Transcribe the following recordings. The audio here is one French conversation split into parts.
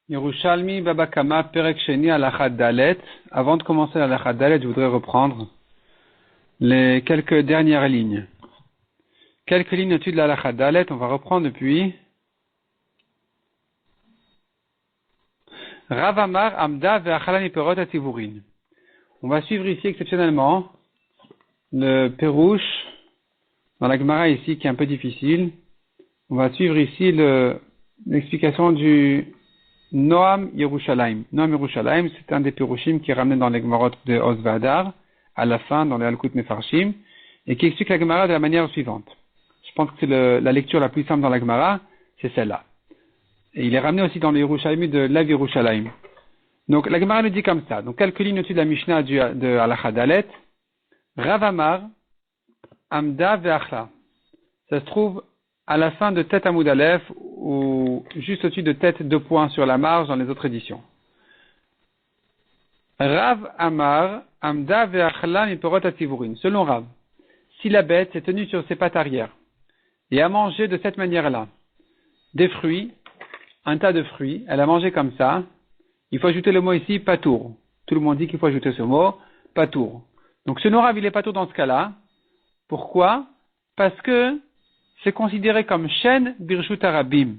Yerushalmi Baba Kama Perek Sheni Halakha Dalet. Avant de commencer Halakha Dalet, je voudrais reprendre les quelques dernières lignes. Quelques lignes au-dessus de l'Halakha Dalet, on va reprendre depuis Rav Amar Amda Ve'achala Miperot Ativurin. On va suivre ici exceptionnellement le Perouche dans la Gemara ici qui est un peu difficile. On va suivre ici l'explication du Noam Yerushalayim. Noam Yerushalayim, c'est un des Perouchim qui est ramené dans les Gemarot de Oz V'Adar, à la fin, dans les Halkut Mefarshim, et qui explique la Gemara de la manière suivante. Je pense que c'est la lecture la plus simple dans la Gemara, c'est celle-là. Et il est ramené aussi dans le Yerushalayim de Lav Yerushalayim. Donc la Gemara nous dit comme ça. Donc quelques lignes au-dessus de la Mishnah de Halakha Dalet. Rav Amar, Amda Ve'achla. Ça se trouve à la fin de Tête Amoud Aleph ou juste au-dessus de Tête 2 points sur la marge dans les autres éditions. Rav Amar, Amda Ve'achla Miperot Ativurin. Selon Rav, si la bête s'est tenue sur ses pattes arrière et a mangé de cette manière-là des fruits, un tas de fruits, elle a mangé comme ça, il faut ajouter le mot ici, patour. Tout le monde dit qu'il faut ajouter ce mot, patour. Donc selon Rav, il est patour dans ce cas-là. Pourquoi? Parce que c'est considéré comme Shen Birshut Arabim.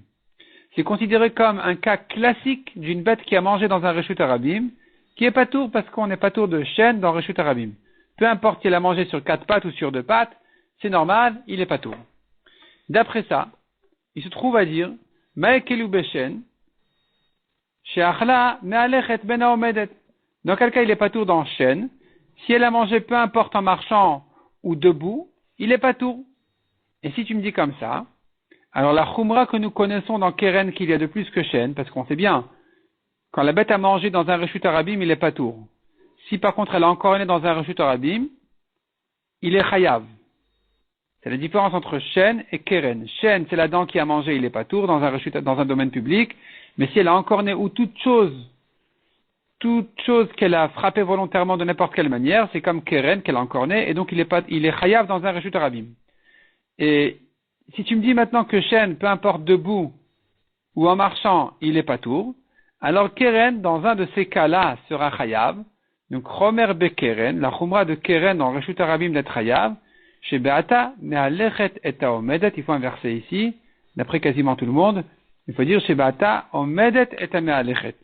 C'est considéré comme un cas classique d'une bête qui a mangé dans un Reshut Arabim, qui est patour parce qu'on est patour de Shen dans Reshut Arabim. Peu importe si elle a mangé sur 4 pattes ou sur 2 pattes, c'est normal, il est patour. D'après ça, il se trouve à dire, Ma'ekelu Beshen, She'achla me'alechet ben ha'omedet. Dans quel cas il est patour dans Shen? Si elle a mangé peu importe en marchant ou debout, il est patour. Et si tu me dis comme ça, alors la khumra que nous connaissons dans Keren qu'il y a de plus que Shen, parce qu'on sait bien, quand la bête a mangé dans un Reshut Arabim, il est patour. Si par contre elle a encore né dans un Reshut Arabim, il est chayav. C'est la différence entre Shen et Keren. Shen, c'est la dent qui a mangé, il est patour dans un domaine public, mais si elle a encore né ou toute chose qu'elle a frappé volontairement de n'importe quelle manière, c'est comme Keren qu'elle a encore né, et donc il est chayav dans un Reshut Arabim. Et si tu me dis maintenant que Shen, peu importe debout ou en marchant, il est patour, alors Keren, dans un de ces cas-là, sera chayav. Donc Chomer be Keren, la chumra de Keren dans Reshut Arabim d'être chayav, chez Beata, me'alechet et ha'omedet, il faut inverser ici, d'après quasiment tout le monde, il faut dire chez Beata, omedet et me'alechet.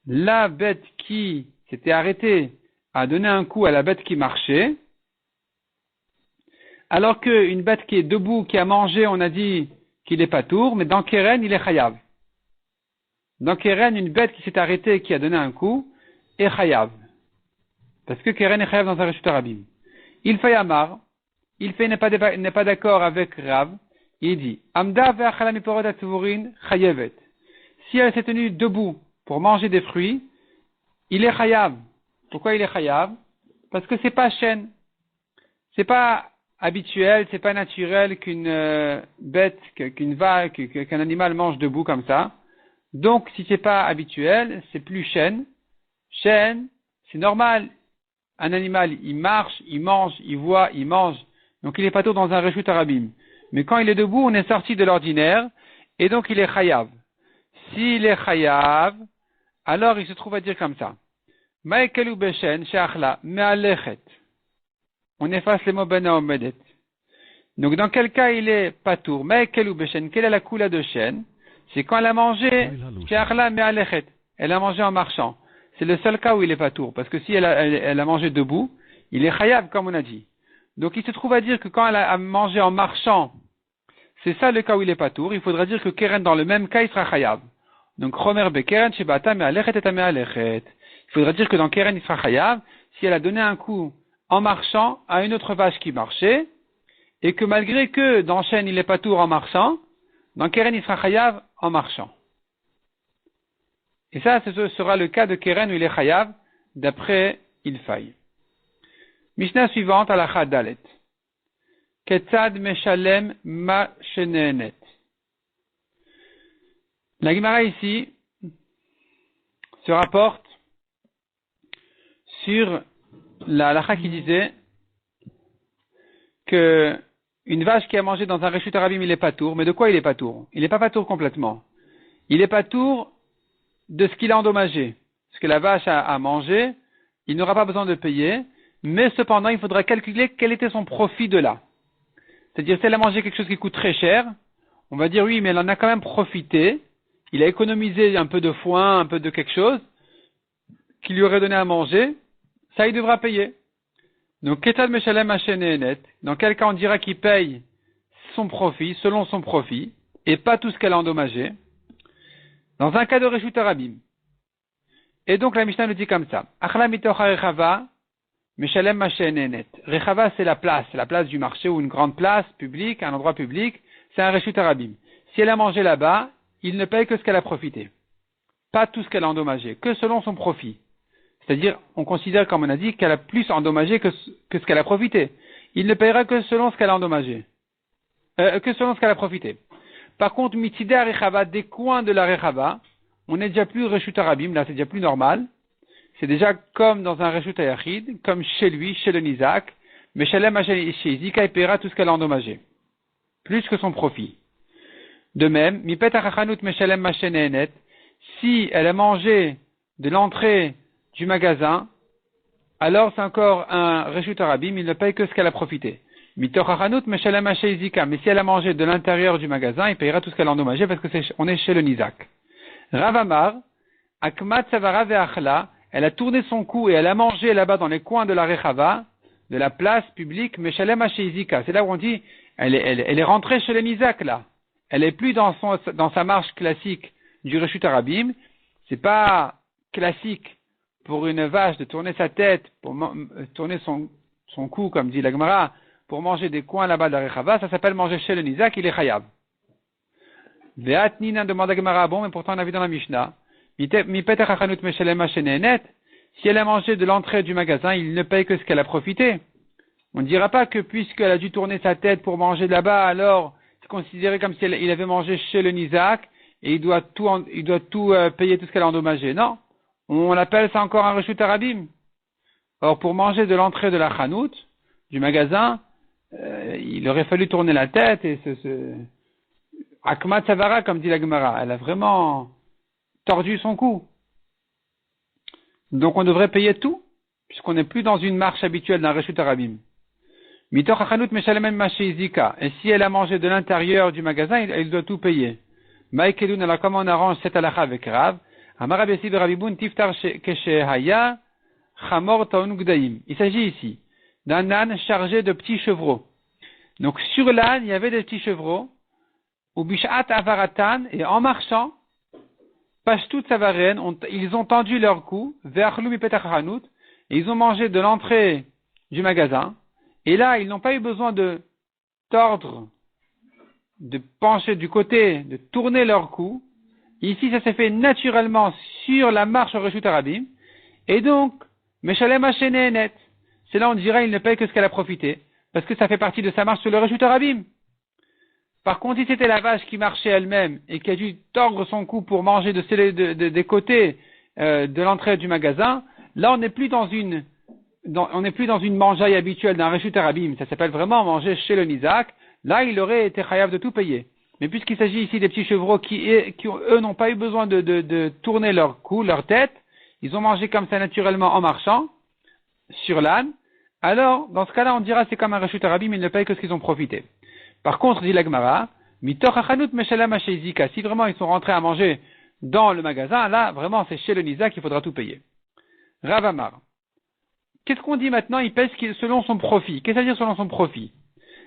La bête qui s'était arrêtée a donné un coup à la bête qui marchait, alors qu'une bête qui est debout, qui a mangé, on a dit qu'il est patour, mais dans Keren, il est chayav. Dans Keren, une bête qui s'est arrêtée, qui a donné un coup, est chayav. Parce que Keren est chayav dans un Reshut Arabim. Il fait Amar, n'est pas d'accord avec Rav, il dit, Amda ve'achala miperot atvurin chayevet. Si elle s'est tenue debout pour manger des fruits, il est chayav. Pourquoi il est chayav? Parce que c'est pas Shen. C'est pas habituel, c'est pas naturel qu'une bête, qu'une vache, qu'un animal mange debout comme ça. Donc, si c'est pas habituel, c'est plus Shen. Shen, c'est normal. Un animal, il marche, il mange, il voit, il mange. Donc, il est pas tôt dans un Reshut Arabim. Mais quand il est debout, on est sorti de l'ordinaire, et donc il est chayav. S'il est chayav, alors il se trouve à dire comme ça. Ma'ekelu beshen she'achla me'alechet. On efface les mots ben ha'omedet. Donc, dans quel cas il est patour? Ma'ekelu beshen. Quelle est la coula de Shen? C'est quand elle a mangé she'achla me'alechet. Elle a mangé en marchant. C'est le seul cas où il est patour. Parce que si elle a mangé debout, il est chayav, comme on a dit. Donc, il se trouve à dire que quand elle a mangé en marchant, c'est ça le cas où il est patour. Il faudra dire que Keren, dans le même cas, il sera chayav. Donc, Chomer be Keren, Shebata me'alechet et me'alechet. Il faudra dire que dans Keren, il sera chayav si elle a donné un coup en marchant à une autre vache qui marchait, et que malgré que dans Shen, il est patour en marchant, dans Keren, il sera chayav en marchant. Et ça, ce sera le cas de Keren où il est chayav, d'après Ilfaï. Mishnah suivante, Halakha Dalet. Ketzad meshalem ma shenenet. La Gemara ici se rapporte sur la halakha qui disait que une vache qui a mangé dans un Reshut Arabim, il est patour. Mais de quoi il est patour? Il n'est pas patour complètement. Il est patour de ce qu'il a endommagé. Ce que la vache a mangé, il n'aura pas besoin de payer, mais cependant, il faudra calculer quel était son profit de là. C'est-à-dire, si elle a mangé quelque chose qui coûte très cher, on va dire oui, mais elle en a quand même profité, il a économisé un peu de foin, un peu de quelque chose, qui lui aurait donné à manger, ça il devra payer. Donc, Ketad Meshalem Hashenenet, dans quel cas on dira qu'il paye son profit, selon son profit, et pas tout ce qu'elle a endommagé, dans un cas de Reshut Arabim. Et donc la Mishnah nous dit comme ça, Achla mitocha rechava, Meshalem Hashenenet. Rechava c'est la place du marché ou une grande place publique, un endroit public, c'est un Reshut Arabim. Si elle a mangé là-bas, il ne paye que ce qu'elle a profité. Pas tout ce qu'elle a endommagé, que selon son profit. C'est-à-dire, on considère, comme on a dit, qu'elle a plus endommagé que ce qu'elle a profité. Il ne payera que selon ce qu'elle a endommagé. Que selon ce qu'elle a profité. Par contre, mitideh rechava, des coins de la rechava, on n'est déjà plus reshut arabim, là c'est déjà plus normal. C'est déjà comme dans un reshut ayachid, comme chez lui, chez le nizak, mais chez Izika, il paiera tout ce qu'elle a endommagé. Plus que son profit. De même, mipet achachanut meshalem mashenenet, si elle a mangé de l'entrée du magasin, alors c'est encore un reshut arabim, il ne paye que ce qu'elle a profité. Mitochachanut meshalem Izika, mais si elle a mangé de l'intérieur du magasin, il payera tout ce qu'elle a endommagé parce que on est chez le nizak. Ravamar, akmat savara ve'achla, elle a tourné son cou et elle a mangé là-bas dans les coins de la rechava, de la place publique, meshalem Izika. C'est là où on dit, elle est rentrée chez le nizak là. Elle est plus dans sa marche classique du reshut arabim. C'est pas classique pour une vache de tourner sa tête, pour tourner son cou, comme dit la Gemara, pour manger des coins là-bas de la rechava, ça s'appelle manger chez le nizak, il est chayav. Ve'at nina demande à Gemara, bon, mais pourtant on a vu dans la Mishnah, si elle a mangé de l'entrée du magasin, il ne paye que ce qu'elle a profité. On ne dira pas que puisqu'elle a dû tourner sa tête pour manger là-bas, alors c'est considéré comme si il avait mangé chez le nizak, et il doit tout payer tout ce qu'elle a endommagé. Non. On appelle ça encore un reshut arabim. Or, pour manger de l'entrée de la chanout, du magasin, il aurait fallu tourner la tête et Akmat Savara, comme dit la Gemara, elle a vraiment tordu son cou. Donc on devrait payer tout, puisqu'on n'est plus dans une marche habituelle d'un reshut arabim. Mitoch hachanut meshalem masheizika. Et si elle a mangé de l'intérieur du magasin, elle doit tout payer. Maïkedoun, alors comment on arrange cette halakha avec Rav? Amar Bessi Rabiboun tiftar keshehaya chamor taon gdaim. Il s'agit ici d'un âne chargé de petits chevreaux. Donc sur l'âne, il y avait des petits chevreaux, ou bishat avaratan, et en marchant, pashtut savaren, ils ont tendu leur cou, ve'achlu mipetach hanout, et ils ont mangé de l'entrée du magasin, et là, ils n'ont pas eu besoin de tordre, de pencher du côté, de tourner leur cou. Ici, ça s'est fait naturellement sur la marche au reshut arabim, et donc, meshalem hashenenet, c'est là on dira il ne paye que ce qu'elle a profité, parce que ça fait partie de sa marche sur le reshut arabim. Par contre, si c'était la vache qui marchait elle-même et qui a dû tordre son cou pour manger des côtés de l'entrée du magasin, là on n'est plus dans une mangeaille habituelle d'un reshut arabim. Ça s'appelle vraiment manger chez le nizak. Là, il aurait été chayav de tout payer. Mais puisqu'il s'agit ici des petits chevreaux qui eux n'ont pas eu besoin de tourner leur cou, leur tête, ils ont mangé comme ça naturellement en marchant sur l'âne. Alors, dans ce cas-là, on dira c'est comme un reshut arabim, ils ne payent que ce qu'ils ont profité. Par contre, dit la Gemara, mitoch hachanut meshalem hasheizika, si vraiment ils sont rentrés à manger dans le magasin, là, vraiment, c'est chez le nizak qu'il faudra tout payer. Rav Amar. Qu'est-ce qu'on dit maintenant? Il pèse selon son profit. Qu'est-ce que ça veut dire selon son profit?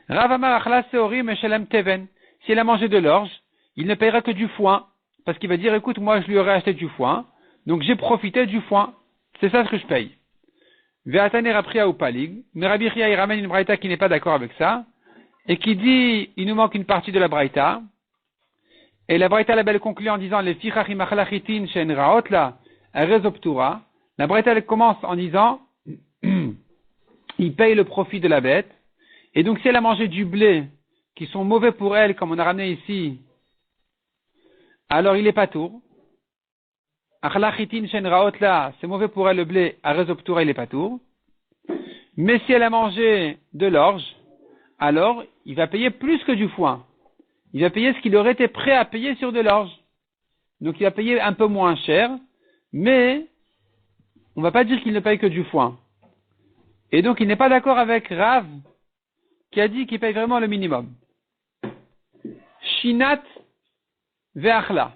Rav Amar achla seori meshalem teven. Si elle a mangé de l'orge, il ne paiera que du foin. Parce qu'il va dire, écoute, moi, je lui aurais acheté du foin. Donc, j'ai profité du foin. C'est ça ce que je paye. Ve'ataner apria ou palig. Mais Rabbi Chia, il ramène une braïta qui n'est pas d'accord avec ça. Et qui dit, il nous manque une partie de la braïta. Et la braïta, la belle conclut en disant, les fichachim achlachitin shen raot la rezoptura. La braïta, elle commence en disant, il paye le profit de la bête. Et donc, si elle a mangé du blé, qui sont mauvais pour elle, comme on a ramené ici, alors il est pas tour. Achlachitin shen raot la, c'est mauvais pour elle le blé, à rezoptura, il est pas tour. Mais si elle a mangé de l'orge, alors, il va payer plus que du foin. Il va payer ce qu'il aurait été prêt à payer sur de l'orge. Donc, il va payer un peu moins cher, mais on va pas dire qu'il ne paye que du foin. Et donc il n'est pas d'accord avec Rav qui a dit qu'il paye vraiment le minimum. Shinat ve'achla.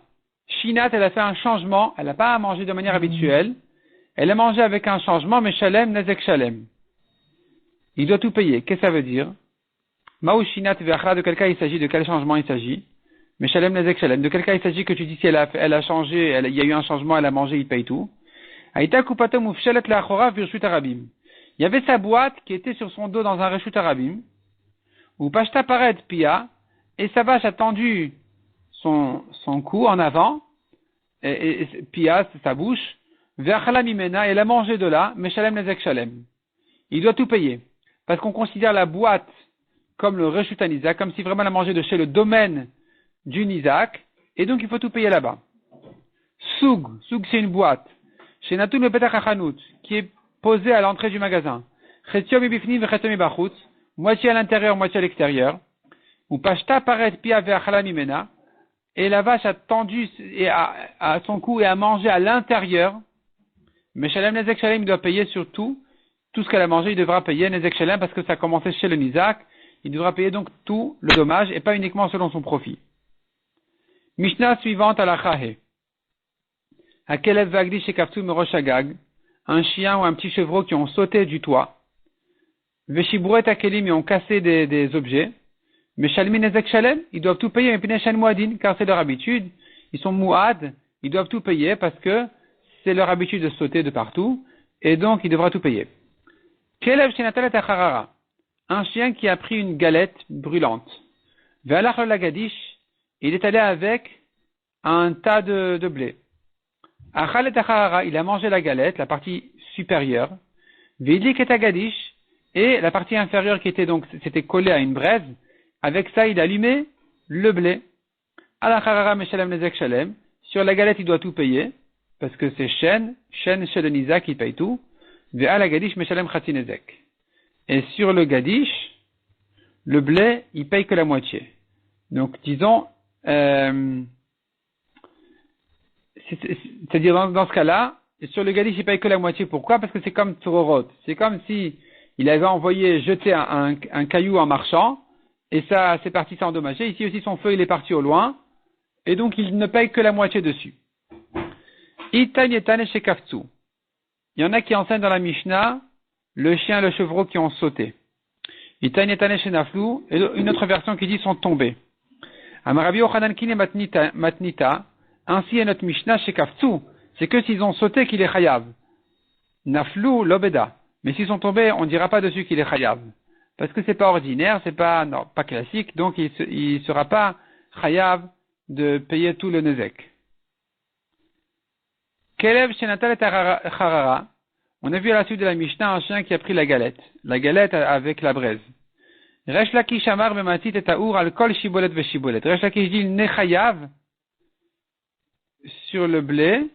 Shinat, elle a fait un changement, elle n'a pas à manger de manière habituelle, elle a mangé avec un changement, mais shalem, nezek shalem. Il doit tout payer. Qu'est-ce que ça veut dire? Maou shinat ve'achla, de quel cas il s'agit, de quel changement il s'agit? Mais shalem, nezek shalem. De quel cas il s'agit que tu dis si elle a changé, il y a eu un changement, elle a mangé, il paye tout? Aïta kupatom ufshelet la'achora virshut arabim. Il y avait sa boîte qui était sur son dos dans un reshut arabim, ou pashta paret pia, et sa vache a tendu son cou en avant, et pia, c'est sa bouche, ve'achala mimena, et elle a mangé de là, mais shalem nezek shalem. Il doit tout payer. Parce qu'on considère la boîte comme le reshut an Isaac, comme si vraiment elle a mangé de chez le domaine du Isaac, et donc il faut tout payer là-bas. Soug c'est une boîte. Chez Natoun le Petach HaChanout, qui est posée à l'entrée du magasin. Chetziom ibifnim vechetziom ibachutz, moitié à l'intérieur, moitié à l'extérieur. Ou pashta paret pia ve'achala mimena, et la vache a tendu à son cou et a mangé à l'intérieur. Mais Shalem Nezek Shalem, il doit payer sur tout ce qu'elle a mangé, il devra payer Nezek Shalem parce que ça a commencé chez le Nizak. Il devra payer donc tout le dommage et pas uniquement selon son profit. Mishnah suivante à la Chahe. Hakelev vagdi shekaftu merosh agag, un chien ou un petit chevreau qui ont sauté du toit. Veshibouret akelim, ils ont cassé des objets. Mais shalmi nezek shalem, ils doivent tout payer, car c'est leur habitude. Ils sont mouad, ils doivent tout payer parce que c'est leur habitude de sauter de partout, et donc il devra tout payer. Kelev shenatalet acharara, un chien qui a pris une galette brûlante. Ve'alach lo lagadish, il est allé avec un tas de blé. Achalet acharara, il a mangé la galette, la partie supérieure. Ve'idlik et agadish, et la partie inférieure qui était donc, c'était collée à une braise. Avec ça, il a allumé le blé. Alacharara meshalem nezek shalem. Sur la galette, il doit tout payer. Parce que c'est Shen chez le Nizak, il paye tout. Ve'al agadish meshalem chati nezek. Et sur le gadish, le blé, il paye que la moitié. Donc, disons, c'est-à-dire dans ce cas-là, sur le gadish, il paye que la moitié. Pourquoi? Parce que c'est comme Tororot. C'est comme si il avait envoyé jeter un caillou en marchant. Et ça, c'est parti, c'est endommagé. Ici aussi, son feu, il est parti au loin. Et donc, il ne paye que la moitié dessus. Itan yetane shekaftu. Il y en a qui enseignent dans la Mishnah le chien et le chevreau qui ont sauté. Itan yetane shenaflu. Et une autre version qui dit sont tombés. Amarabi Yochanan kine matnita. Ainsi est notre Mishnah shekaftu. C'est que s'ils ont sauté qu'il est chayav. Naflu lobeda. Mais s'ils sont tombés, on ne dira pas dessus qu'il est chayav. Parce que c'est pas ordinaire, c'est pas classique, donc il sera pas chayav de payer tout le nezek. Kelev shenatal et harara. On a vu à la suite de la Mishnah un chien qui a pris la galette avec la braise. Resh Lakish amar bematit et taour al kol shibolet ve shibolet. Resh Lakish dit il n'est chayav sur le blé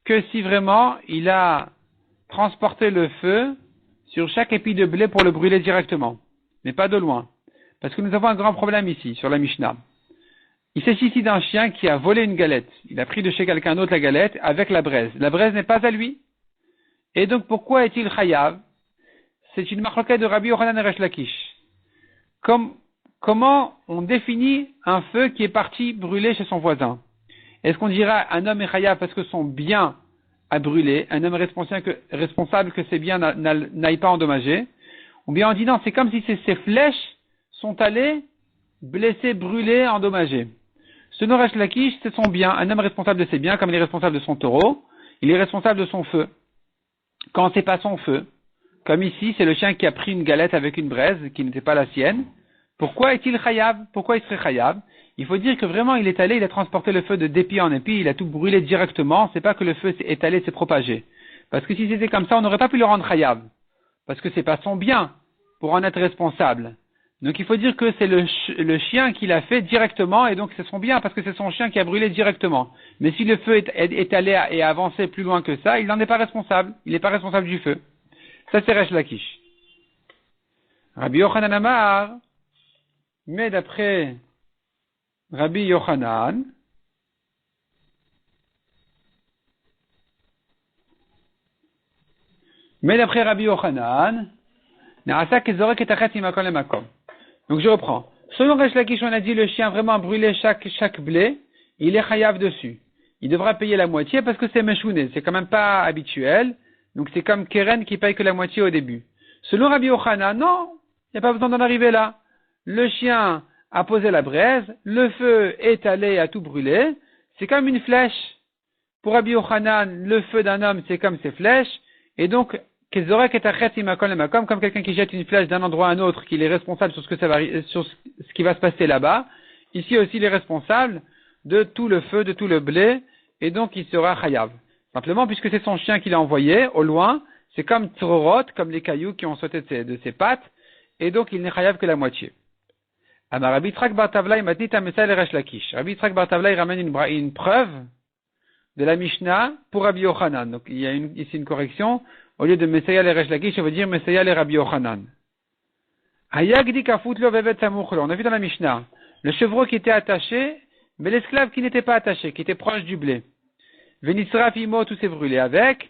que si vraiment il a transporté le feu sur chaque épi de blé pour le brûler directement, mais pas de loin. Parce que nous avons un grand problème ici, sur la Mishnah. Il s'agit ici d'un chien qui a volé une galette. Il a pris de chez quelqu'un d'autre la galette avec la braise. La braise n'est pas à lui. Et donc pourquoi est-il chayav? C'est une marloquette de Rabbi Yochanan et Resh Lakish. Comment on définit un feu qui est parti brûler chez son voisin? Est-ce qu'on dira un homme est chayav parce que son bien a brûlé, un homme responsable que ses biens n'aillent pas endommager, ou bien on dit non, c'est comme si ces flèches sont allées blesser, brûler, endommager. Ce Resh Lakish, c'est son bien, un homme responsable de ses biens, comme il est responsable de son taureau, il est responsable de son feu. Quand c'est pas son feu, comme ici, c'est le chien qui a pris une galette avec une braise qui n'était pas la sienne, pourquoi est-il chayav? Pourquoi il serait chayav? Il faut dire que vraiment il est allé, il a transporté le feu de d'épi en épi, il a tout brûlé directement, c'est pas que le feu est allé s'est propagé. Parce que si c'était comme ça, on n'aurait pas pu le rendre chayav. Parce que c'est pas son bien pour en être responsable. Donc il faut dire que c'est le chien qui l'a fait directement et donc c'est son bien parce que c'est son chien qui a brûlé directement. Mais si le feu est allé et a avancé plus loin que ça, il n'en est pas responsable. Il n'est pas responsable du feu. Ça c'est Resh Lakish. Rabbi Yochanan Amar, mais d'après Rabbi Yochanan, Mais d'après Rabbi Yochanan, donc je reprends. Selon Resh Lakish, on a dit le chien vraiment brûlé chaque blé, il est chayav dessus. Il devra payer la moitié parce que c'est meshouné, c'est quand même pas habituel. Donc c'est comme Keren qui paye que la moitié au début. Selon Rabbi Yochanan, non, il n'y a pas besoin d'en arriver là. Le chien a posé la braise, le feu est allé à tout brûler, c'est comme une flèche. Pour Rabbi Yochanan, le feu d'un homme c'est comme ses flèches, et donc comme quelqu'un qui jette une flèche d'un endroit à un autre, qu'il est responsable sur ce qui va se passer là-bas. Ici aussi, il est responsable de tout le feu, de tout le blé, et donc il sera chayav. Simplement, puisque c'est son chien qui l'a envoyé, au loin, c'est comme tzorot, comme les cailloux qui ont sauté de ses pattes, et donc il n'est chayav que la moitié. Alors, Rabbi Yitzhak bar Tavla, il Rabbi Yitzhak bar Tavla, il ramène une preuve de la Mishnah pour Rabbi Yochanan. Donc, il y a ici une correction. Au lieu de Messiah le Resh Lakish, ça veut dire Messiah le Rabbi Yochanan. On a vu dans la Mishnah, le chevreau qui était attaché, mais l'esclave qui n'était pas attaché, qui était proche du blé. Venisra Fimo, tout s'est brûlé avec,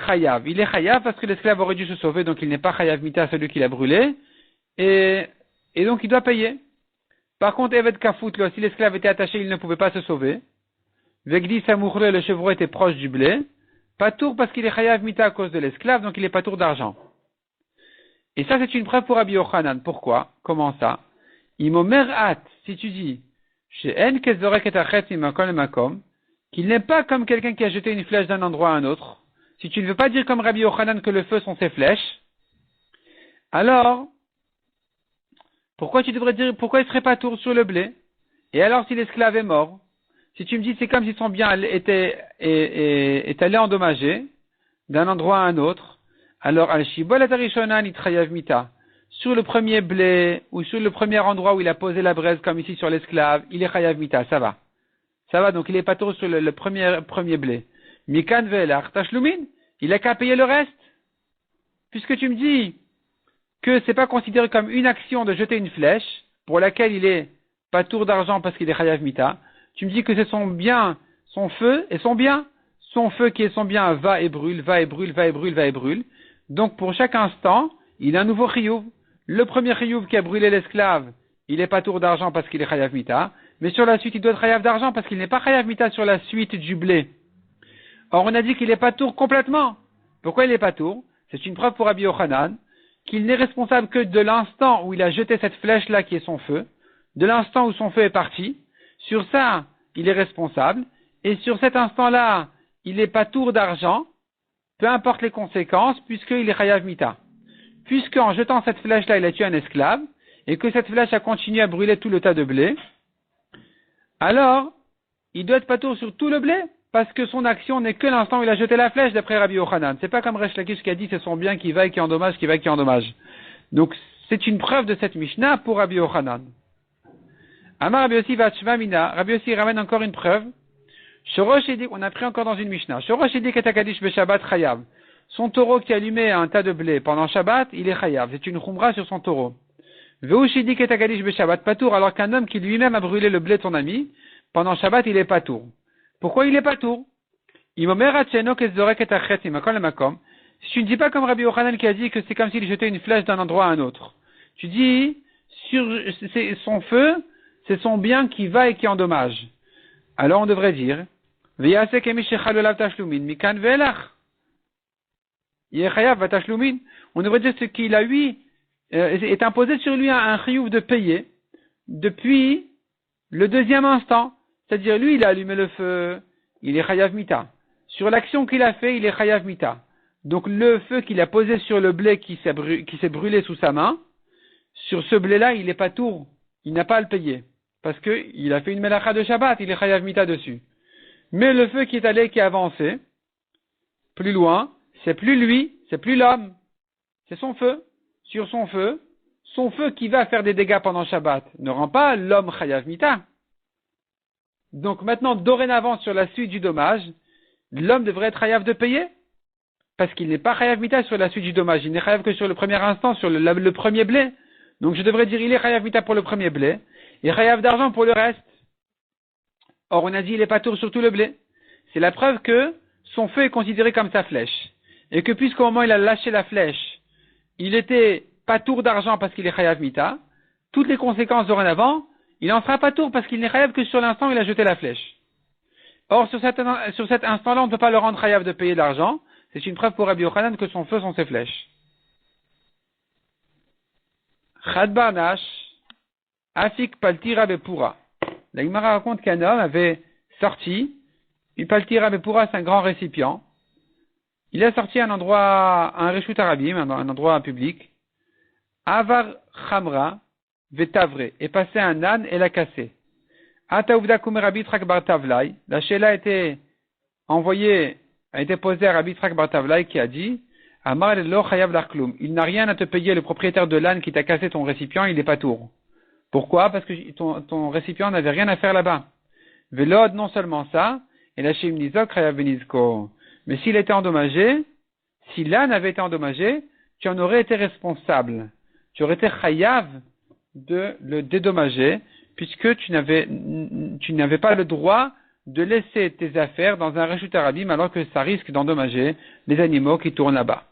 Chayav. Il est Chayav parce que l'esclave aurait dû se sauver, donc il n'est pas Chayav Mita, celui qui l'a brûlé, et donc il doit payer. Par contre, Evet Kafoutlo, si l'esclave était attaché, il ne pouvait pas se sauver. Vegdi Samourle, le chevreau était proche du blé. Patour parce qu'il est chayav mita à cause de l'esclave, donc il est patour d'argent. Et ça, c'est une preuve pour Rabbi Yochanan. Pourquoi? Comment ça? Imomerat, si tu dis, chez En Kezorek et Achet Imakon Makom, qu'il n'est pas comme quelqu'un qui a jeté une flèche d'un endroit à un autre, si tu ne veux pas dire comme Rabbi Yochanan que le feu sont ses flèches, alors, pourquoi il serait patour sur le blé? Et alors, si l'esclave est mort? Si tu me dis c'est comme si son bien est allé endommagé d'un endroit à un autre, alors al-shibol atarishonan itrayav mita. Sur le premier blé ou sur le premier endroit où il a posé la braise comme ici sur l'esclave, il est chayav mita, ça va. Ça va, donc il est patour sur le premier blé. Mikan ve'elach tashlumin, il a qu'à payer le reste. Puisque tu me dis que c'est pas considéré comme une action de jeter une flèche pour laquelle il est patour d'argent parce qu'il est chayav mita. Tu me dis que c'est son bien, son feu et son bien. Son feu qui est son bien va et brûle, va et brûle, va et brûle, va et brûle. Donc pour chaque instant, il a un nouveau chiyuv. Le premier chiyuv qui a brûlé l'esclave, il est pas tour d'argent parce qu'il est chayav mita. Mais sur la suite, il doit être chayav d'argent parce qu'il n'est pas chayav mita sur la suite du blé. Or on a dit qu'il est pas tour complètement. Pourquoi il est pas tour? C'est une preuve pour Rabbi Yochanan qu'il n'est responsable que de l'instant où il a jeté cette flèche-là qui est son feu, de l'instant où son feu est parti. Sur ça, il est responsable, et sur cet instant-là, il n'est pas tour d'argent, peu importe les conséquences, puisqu'il est chayav mita. Puisqu'en jetant cette flèche-là, il a tué un esclave, et que cette flèche a continué à brûler tout le tas de blé, alors, il doit être pas tour sur tout le blé, parce que son action n'est que l'instant où il a jeté la flèche, d'après Rabbi Yochanan. C'est pas comme Resh Lakish qui a dit c'est son bien qui va et qui endommage, qui va et qui endommage. Donc, c'est une preuve de cette Mishnah pour Rabbi Yochanan. Amar Rabbi Yossi Vachmamina, Rabbi Yossi ramène encore une preuve. Shorosh Edik, on a pris encore dans une Mishnah. Shorosh Edik et Takadish Beshabbat Chayav. Son taureau qui allumait un tas de blé pendant Shabbat, il est Chayav. C'est une khumra sur son taureau. Veush Edik et Takadish Beshabbat Patour, alors qu'un homme qui lui-même a brûlé le blé de son ami, pendant Shabbat, il est Patour. Pourquoi il est Patour? Imomer Acheno Kezorek et Achet Imakon le Makom. Si tu ne dis pas comme Rabbi Yochanan qui a dit que c'est comme s'il jetait une flèche d'un endroit à un autre. Tu dis, c'est son feu, c'est son bien qui va et qui endommage. Alors on devrait dire, on devrait dire ce qu'il a eu, est imposé sur lui un chiyuv de payer depuis le deuxième instant. C'est-à-dire lui, il a allumé le feu, il est chayav mita. Sur l'action qu'il a fait, il est chayav mita. Donc le feu qu'il a posé sur le blé qui s'est brûlé sous sa main, sur ce blé-là, il n'est pas tour, il n'a pas à le payer. Parce qu'il a fait une melacha de Shabbat, il est chayav mita dessus. Mais le feu qui est allé, qui a avancé, plus loin, c'est plus lui, c'est plus l'homme. C'est son feu. Sur son feu qui va faire des dégâts pendant Shabbat ne rend pas l'homme chayav mita. Donc maintenant, dorénavant, sur la suite du dommage, l'homme devrait être chayav de payer. Parce qu'il n'est pas chayav mita sur la suite du dommage. Il n'est chayav que sur le premier instant, sur le premier blé. Donc je devrais dire, il est chayav mita pour le premier blé. Et chayav d'argent pour le reste. Or, on a dit, il est pas tour sur tout le blé. C'est la preuve que son feu est considéré comme sa flèche. et que puisqu'au moment où il a lâché la flèche, il était pas tour d'argent parce qu'il est chayav mita, toutes les conséquences dorénavant, il en sera pas tour parce qu'il n'est chayav que sur l'instant où il a jeté la flèche. Or, sur cet instant-là, on ne peut pas le rendre chayav de payer de l'argent. C'est une preuve pour Rabbi Yochanan que son feu sont ses flèches. Chad Barnash, Afik Paltira Bepura. La Gemara raconte qu'un homme avait sorti, une Paltira Bepura, c'est un grand récipient. Il a sorti un endroit, un Reshut Arabim, un endroit public. Avar Chamra Vetavre, et passé un âne et l'a cassé. Ataouvda Kumer Rabbi Trak Bar Tavlai. La Sheila a été posée à Rabbi Trak Bar Tavlai qui a dit, Amar lo chayav l'arkloum. Il n'a rien à te payer, le propriétaire de l'âne qui t'a cassé ton récipient, il n'est pas tour. Pourquoi? Parce que ton récipient n'avait rien à faire là-bas. Velod, non seulement ça, et la Shem Nizok chayav benizko. Mais s'il était endommagé, si l'âne avait été endommagé, tu en aurais été responsable. Tu aurais été chayav de le dédommager, puisque tu n'avais pas le droit de laisser tes affaires dans un reshut arabim alors que ça risque d'endommager les animaux qui tournent là-bas.